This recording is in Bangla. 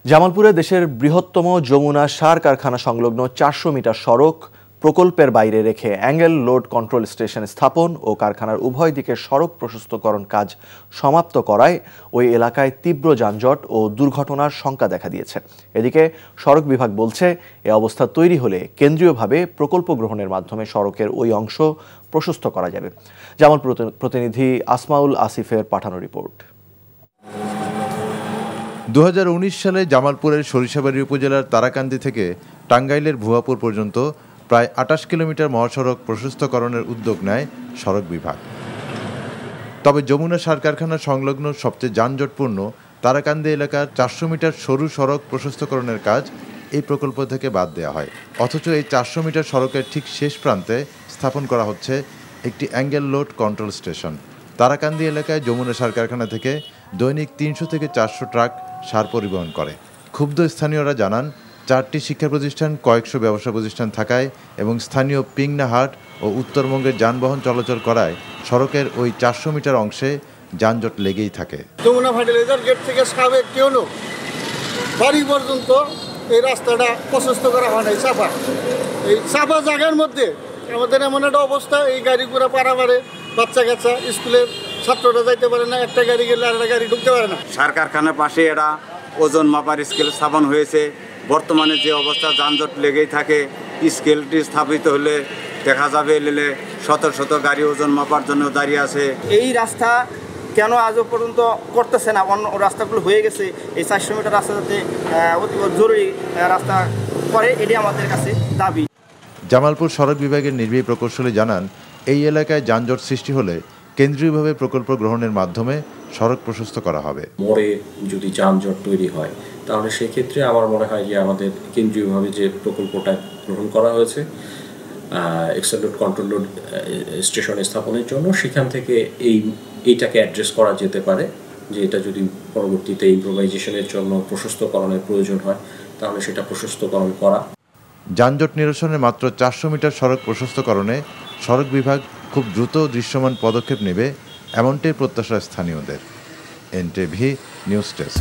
জামালপুরে দেশের বৃহত্তম যমুনা সার কারখানা সংলগ্ন ৪০০ মিটার সড়ক প্রকল্পের বাইরে রেখে অ্যাঙ্গেল লোড কন্ট্রোল স্টেশন স্থাপন ও কারখানার উভয় দিকে সড়ক প্রশস্তকরণ কাজ সমাপ্ত করায় ওই এলাকায় তীব্র যানজট ও দুর্ঘটনার শঙ্কা দেখা দিয়েছে। এদিকে সড়ক বিভাগ বলছে, এ অবস্থা তৈরি হলে কেন্দ্রীয়ভাবে প্রকল্প গ্রহণের মাধ্যমে সড়কের ওই অংশ প্রশস্ত করা যাবে। জামালপুর প্রতিনিধি আসমাউল আসিফের পাঠানো রিপোর্ট। ২০১৯ সালে জামালপুরের সরিষাবাড়ী উপজেলার তারাকান্দি থেকে টাঙ্গাইলের ভুয়াপুর পর্যন্ত প্রায় ২৮ কিলোমিটার মহাসড়ক প্রশস্তকরণের উদ্যোগ নেয় সড়ক বিভাগ। তবে যমুনা সার কারখানা সংলগ্ন সবচেয়ে যানজটপূর্ণ তারাকান্দি এলাকার ৪০০ মিটার সরু সড়ক প্রশস্তকরণের কাজ এই প্রকল্প থেকে বাদ দেওয়া হয়। অথচ এই ৪০০ মিটার সড়কের ঠিক শেষ প্রান্তে স্থাপন করা হচ্ছে একটি angle load control station. Tarakandi এলাকায় যমুনা সার কারখানা থেকে দৈনিক ৩০০ থেকে ৪০০ ট্রাক সার পরিবহন করে। ক্ষুব্ধ স্থানীয়রা জানান, ৪টি শিক্ষা প্রতিষ্ঠান, কয়েকশো ব্যবসা প্রতিষ্ঠান থাকায় এবং স্থানীয় পিংনা হাট ও উত্তরবঙ্গের যানবাহন চলাচল করায় সড়কের ওই ৪০০ মিটার অংশে যানজট লেগেই থাকে। যমুনা ফার্টিলাইজার গেট থেকে সাবেক কেউনো বাড়ি পর্যন্ত এই রাস্তাটা প্রশস্ত করা হয় নাই। এই চাপা জায়গার মধ্যে আমাদের এমন একটা অবস্থা, এই গাড়ি ঘোড়া পারাবারে বাচ্চা কাচ্চা স্কুলের ছাত্ররা যাইতে পারে না, একটা গাড়ি গেলে আরেকটা গাড়ি ঢুকতে পারে না। সার কারখানার পাশে এরা ওজন মাপার স্কেল স্থাপন হয়েছে। বর্তমানে যে অবস্থা যানজট লেগেই থাকে, স্কেলটি স্থাপিত হলে দেখা যাবে এলে শত শত গাড়ি ওজন মাপার জন্য দাঁড়িয়ে আছে। এই রাস্তা কেন আজও পর্যন্ত করতেছে না? অন্য রাস্তাগুলো হয়ে গেছে, এই ৪০০ মিটার রাস্তা যাতে অতি জরুরি রাস্তা করে, এটি আমাদের কাছে দাবি। জামালপুর সড়ক বিভাগের নির্বাহী প্রকৌশলী জানান, এই এলাকায় যানজট সৃষ্টি হলে কেন্দ্রীয়ভাবে প্রকল্প গ্রহণের মাধ্যমে সড়ক প্রশস্ত করা হবে। মোড়ে যদি যানজট তৈরি হয় তাহলে সেক্ষেত্রে আমার মনে হয় যে আমাদের কেন্দ্রীয়ভাবে যে প্রকল্পটা গ্রহণ করা হয়েছে axle load control load station স্থাপনের জন্য, সেখান থেকে এইটাকে অ্যাড্রেস করা যেতে পারে যে এটা যদি পরবর্তীতে ইম্প্রোভাইজেশনের জন্য প্রশস্তকরণের প্রয়োজন হয় তাহলে সেটা প্রশস্তকরণ করা। যানজট নিরসনে মাত্র ৪০০ মিটার সড়ক প্রশস্তকরণে সড়ক বিভাগ খুব দ্রুত দৃশ্যমান পদক্ষেপ নেবে, এমনটাই প্রত্যাশা স্থানীয়দের। NTV news desk.